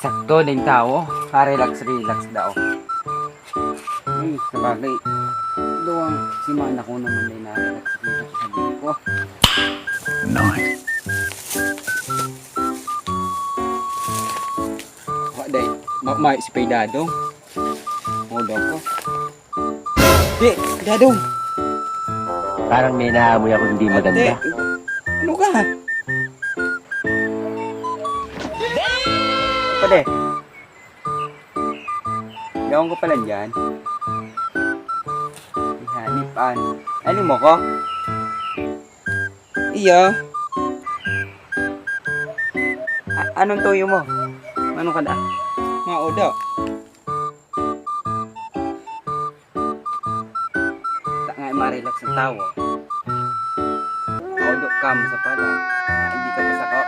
sakto ding tao. Relax daw. Sabagay. Doang si mana ko naman din na-relax dito sa sabi ko. Nice. Day, may si Pedado. Hold up ko. Di, Pedado. Parang may naamoy ako hindi maganda. Ano ka? Pade. Gawin ko pala dyan. Ihanipan. Ano mo ko? Iya. Anong tuyo mo? Anong kada? Nga oda. Tak nga ma-relax ang tawo. Odo ka mo sa pala. Hindi ka pa sako.